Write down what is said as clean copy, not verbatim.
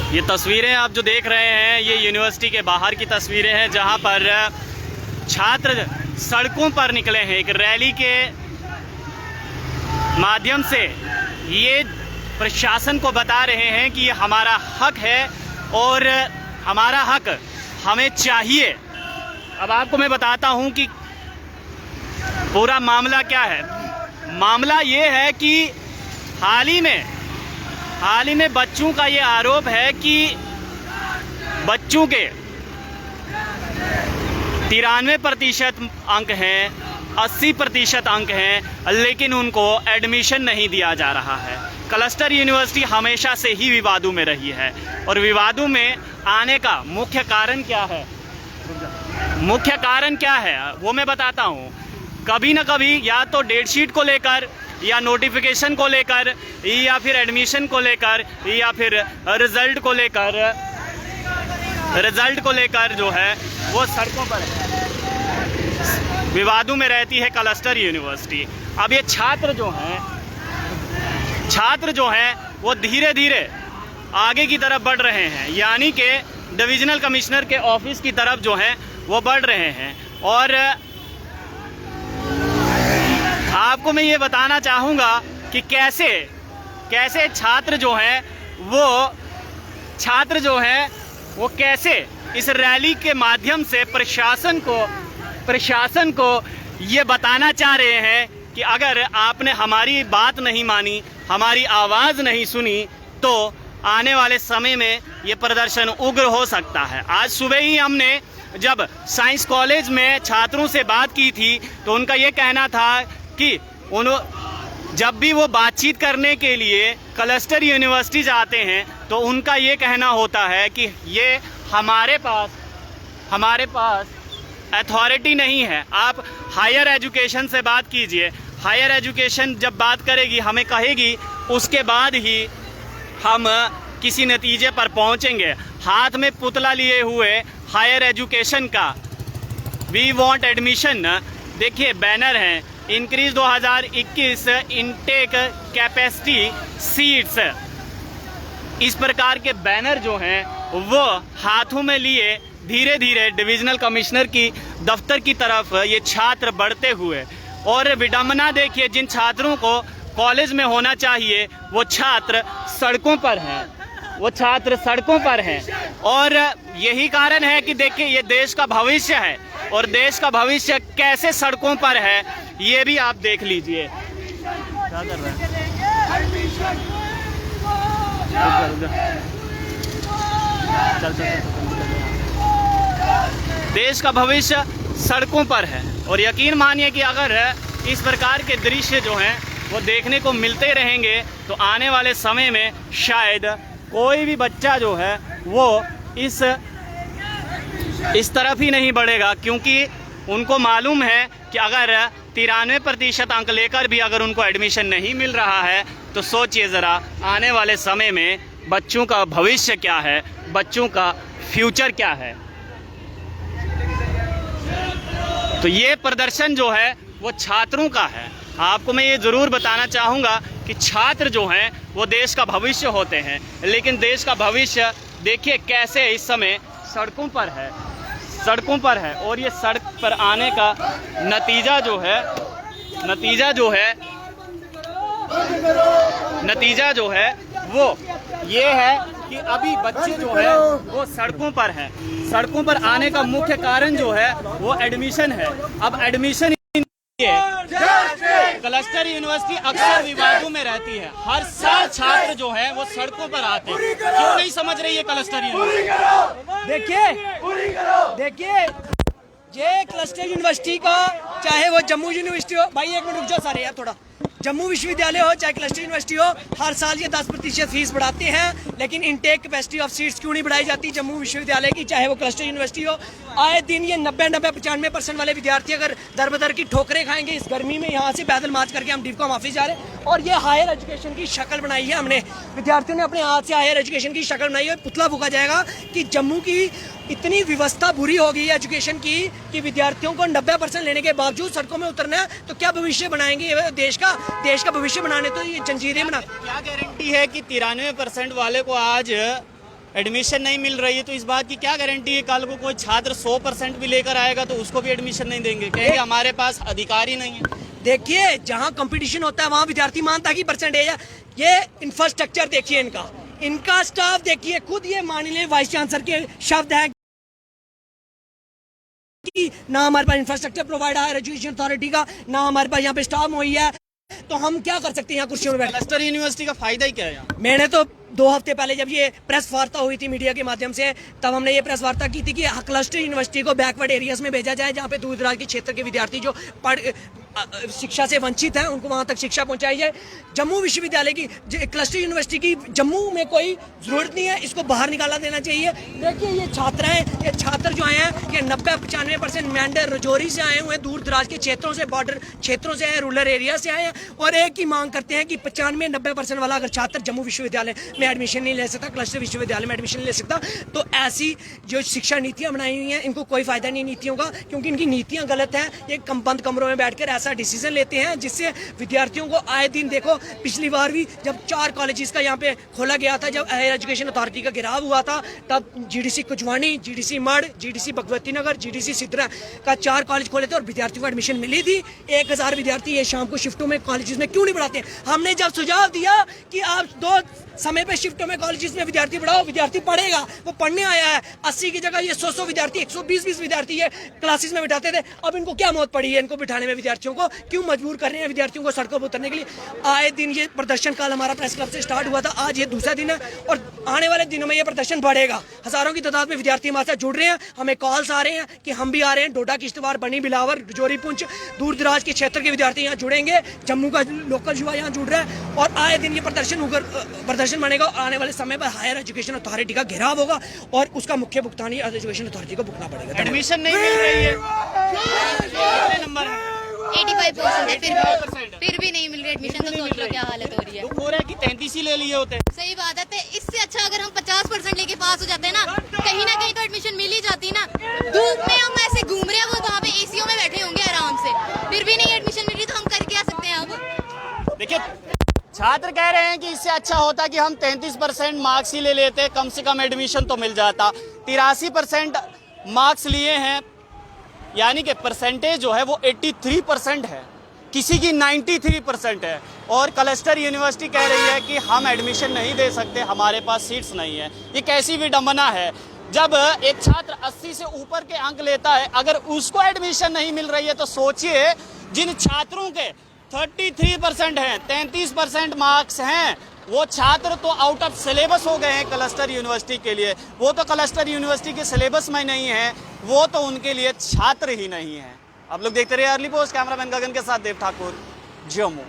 ये तस्वीरें आप जो देख रहे हैं ये यूनिवर्सिटी के बाहर की तस्वीरें हैं, जहां पर छात्र सड़कों पर निकले हैं एक रैली के माध्यम से। ये प्रशासन को बता रहे हैं कि ये हमारा हक है और हमारा हक हमें चाहिए। अब आपको मैं बताता हूं कि पूरा मामला क्या है। मामला ये है कि हाल ही में बच्चों का ये आरोप है कि बच्चों के 93% अंक हैं, 80% अंक हैं, लेकिन उनको एडमिशन नहीं दिया जा रहा है। क्लस्टर यूनिवर्सिटी हमेशा से ही विवादों में रही है और विवादों में आने का मुख्य कारण क्या है, वो मैं बताता हूँ। कभी ना कभी या तो डेट शीट को लेकर या नोटिफिकेशन को लेकर या फिर एडमिशन को लेकर या फिर रिजल्ट को लेकर जो है वो सड़कों पर विवादों में रहती है क्लस्टर यूनिवर्सिटी। अब ये छात्र जो हैं वो धीरे धीरे आगे की तरफ बढ़ रहे हैं, यानी कि डिविजनल कमिश्नर के ऑफिस की तरफ जो है वो बढ़ रहे हैं। और आपको मैं ये बताना चाहूँगा कि कैसे छात्र जो हैं वो कैसे इस रैली के माध्यम से प्रशासन को ये बताना चाह रहे हैं कि अगर आपने हमारी बात नहीं मानी, हमारी आवाज़ नहीं सुनी, तो आने वाले समय में ये प्रदर्शन उग्र हो सकता है। आज सुबह ही हमने जब साइंस कॉलेज में छात्रों से बात की थी तो उनका ये कहना था कि जब भी वो बातचीत करने के लिए क्लस्टर यूनिवर्सिटी जाते हैं तो उनका ये कहना होता है कि ये हमारे पास अथॉरिटी नहीं है, आप हायर एजुकेशन से बात कीजिए। हायर एजुकेशन जब बात करेगी, हमें कहेगी, उसके बाद ही हम किसी नतीजे पर पहुंचेंगे। हाथ में पुतला लिए हुए हायर एजुकेशन का वी वांट एडमिशन, देखिए बैनर हैं, इंक्रीज 2021 इनटेक कैपेसिटी सीट्स, इस प्रकार के बैनर जो हैं वो हाथों में लिए धीरे धीरे डिविजनल कमिश्नर की दफ्तर की तरफ ये छात्र बढ़ते हुए। और विडंबना देखिए, जिन छात्रों को कॉलेज में होना चाहिए वो छात्र सड़कों पर हैं। और यही कारण है कि देखिए ये देश का भविष्य है और देश का भविष्य कैसे सड़कों पर है ये भी आप देख लीजिए। क्या कर रहे हैं? चल। देश का भविष्य सड़कों पर है और यकीन मानिए कि अगर इस प्रकार के दृश्य जो हैं वो देखने को मिलते रहेंगे तो आने वाले समय में शायद कोई भी बच्चा जो है वो इस तरफ ही नहीं बढ़ेगा, क्योंकि उनको मालूम है कि अगर 93% अंक लेकर भी अगर उनको एडमिशन नहीं मिल रहा है तो सोचिए ज़रा आने वाले समय में बच्चों का भविष्य क्या है, बच्चों का फ्यूचर क्या है। तो ये प्रदर्शन जो है वो छात्रों का है। आपको मैं ये ज़रूर बताना चाहूँगा कि छात्र जो हैं वो देश का भविष्य होते हैं, लेकिन देश का भविष्य देखिए कैसे इस समय सड़कों पर है। और ये सड़क पर आने का नतीजा जो है वो ये है कि अभी बच्चे जो है वो सड़कों पर आने का मुख्य कारण जो है वो एडमिशन है। अब एडमिशन क्लस्टर यूनिवर्सिटी अक्सर विवादों में रहती है, हर साल छात्र जो है वो सड़कों पर आते हैं। क्यों नहीं समझ रही है क्लस्टर यूनिवर्सिटी? देखिए ये क्लस्टर यूनिवर्सिटी का, चाहे वो जम्मू यूनिवर्सिटी हो, भाई एक मिनट रुक जाओ सारे यार, थोड़ा जम्मू विश्वविद्यालय हो चाहे क्लस्टर यूनिवर्सिटी हो, हर साल ये 10% फीस बढ़ाते हैं, लेकिन इनटेक कैपेसिटी ऑफ सीट्स क्यों नहीं बढ़ाई जाती जम्मू विश्वविद्यालय की, चाहे वो क्लस्टर यूनिवर्सिटी हो। आए दिन ये 90-95% वाले विद्यार्थी अगर दर बदर की ठोकरें खाएंगे इस गर्मी में, यहाँ से पैदल मार्च करके हम डिफकॉम ऑफिस जा रहे हैं। और ये हायर एजुकेशन की शक्ल बनाई है हमने, विद्यार्थियों ने अपने हाथ से हायर एजुकेशन की शक्ल बनाई है। पुतला फूका जाएगा कि जम्मू की इतनी व्यवस्था बुरी हो गई है एजुकेशन की कि विद्यार्थियों को 90% लेने के बावजूद सड़कों में उतरना है, तो क्या भविष्य बनाएंगे देश का भविष्य बनाने तो ये जंजीरें बना। क्या गारंटी है कि 93% वाले को आज एडमिशन नहीं मिल रही है तो इस बात की क्या गारंटी है कल को कोई छात्र 100% भी लेकर आएगा तो उसको भी एडमिशन नहीं देंगे, कहेंगे हमारे पास अधिकार ही नहीं है। देखिए जहां कंपटीशन होता है वहां विद्यार्थी मानता है कि परसेंटेज है। ये इंफ्रास्ट्रक्चर देखिए इनका स्टाफ देखिए, खुद ये माननीय वाइस चांसलर के शब्द हैं कि ना हमारे पास इंफ्रास्ट्रक्चर प्रोवाइड है एजुकेशन अथॉरिटी का, ना हमारे पास यहाँ पे स्टाफ मुहैया है, तो हम क्या कर सकते हैं यहाँ कुर्सियों में बैठ। क्लस्टर यूनिवर्सिटी का फायदा ही क्या है यहाँ? मैंने तो 2 हफ्ते पहले जब ये प्रेस वार्ता हुई थी मीडिया के माध्यम से, तब हमने ये प्रेस वार्ता की थी कि क्लस्टर यूनिवर्सिटी को बैकवर्ड एरियाज में भेजा जाए, जहाँ पे दूर दराज के क्षेत्र के विद्यार्थी जो शिक्षा से वंचित हैं उनको वहाँ तक शिक्षा पहुँचाई जाए। जम्मू विश्वविद्यालय की क्लस्टर यूनिवर्सिटी की जम्मू में कोई ज़रूरत नहीं है, इसको बाहर निकाला देना चाहिए। देखिए ये छात्र जो आए हैं ये 90-95% मेंढर रजौरी से आए हुए हैं, दूर दराज के क्षेत्रों से, बॉर्डर क्षेत्रों से आए, रूरल एरिया से आए हैं, और एक ही मांग करते हैं कि 95-90% वाला अगर छात्र जम्मू विश्वविद्यालय में एडमिशन नहीं ले सकता, क्लस्टर विश्वविद्यालय में एडमिशन ले सकता, तो ऐसी जो शिक्षा नीतियाँ बनाई हुई हैं इनको कोई फायदा नहीं नीतियों का, क्योंकि इनकी नीतियाँ गलत हैं। ये बंद कमरों में बैठकर ऐसा डिसीजन लेते हैं जिससे विद्यार्थियों को आए दिन, देखो पिछली बार भी जब 4 कॉलेजेस का यहाँ पे खोला गया था, जब हायर एजुकेशन अथॉरिटी का गिराव हुआ था, तब GDC Kunjwani, GDC मढ़, GDC Bhagwati Nagar, GDC Sidhra का 4 कॉलेज खोले थे और विद्यार्थियों को एडमिशन मिली थी। 1000 विद्यार्थी ये शाम को शिफ्टों में कॉलेजेस में क्यों नहीं पढ़ाते? हमने जब सुझाव दिया कि आप 2 समय पे शिफ्टों में कॉलेजेस में विद्यार्थी पढ़ाओ, विद्यार्थी पढ़ेगा, वो पढ़ने आया है। 80 की जगह ये 100 विद्यार्थी, 120 विद्यार्थी ये क्लासेस में बिठाते थे। अब इनको क्या मौत पड़ी है इनको बिठाने में? विद्यार्थियों को क्यों मजबूर कर रहे हैं विद्यार्थियों को सड़कों पर उतरने के लिए? आए दिन ये प्रदर्शन कल हमारा प्रेस क्लब से स्टार्ट हुआ था, आज ये दूसरा दिन है और आने वाले दिनों में ये प्रदर्शन बढ़ेगा। हजारों की तादाद में विद्यार्थी हमारे साथ जुड़ रहे हैं, हमें कॉल्स आ रहे हैं कि हम भी आ रहे हैं। डोडा, किश्तवाड़, बनी, बिलावर, रजौरी, पुंछ, दूर दराज के क्षेत्र के विद्यार्थी यहाँ जुड़ेंगे, जम्मू का लोकल युवा यहाँ जुड़ रहा है और आए दिन ये प्रदर्शन बनेगा। आने वाले समय पर हायर एजुकेशन अथॉरिटी का घेराव होगा और उसका मुख्य भुगतान हायर एजुकेशन अथॉरिटी को भुगतना पड़ेगा। एडमिशन नहीं मिल रही है, कितने नंबर है? 85% फिर भी नहीं मिल रही एडमिशन, तो सोच लो क्या हालत हो रही है। दुख हो रहा है कि 33 ही ले लिए होते। सही बात है, तो इससे अच्छा अगर हम 50% लेके पास हो जाते हैं ना कहीं तो एडमिशन मिल ही जाती ना। धूप में हम ऐसे घूम रहे हैं, वो वहाँ पे एसीओ में बैठे होंगे आराम से, फिर भी नहीं एडमिशन मिल रही, तो हम कर क्या सकते हैं अब? देखिए छात्र कह रहे हैं कि इससे अच्छा होता कि हम 33% मार्क्स ही ले लेते, कम से कम एडमिशन तो मिल जाता। 83% मार्क्स लिए हैं, यानी कि परसेंटेज जो है वो 83% है, किसी की 93% है। और क्लस्टर यूनिवर्सिटी कह रही है कि हम एडमिशन नहीं दे सकते, हमारे पास सीट्स नहीं है। ये कैसी विडंबना है? जब एक छात्र 80 से ऊपर के अंक लेता है, अगर उसको एडमिशन नहीं मिल रही है तो सोचिए जिन छात्रों के 33% हैं, 33% मार्क्स हैं, वो छात्र तो आउट ऑफ सिलेबस हो गए हैं क्लस्टर यूनिवर्सिटी के लिए। वो तो क्लस्टर यूनिवर्सिटी के सिलेबस में नहीं है, वो तो उनके लिए छात्र ही नहीं है। आप लोग देखते रहिए अर्ली पोस्ट, कैमरामैन गगन के साथ देव ठाकुर, जम्मू।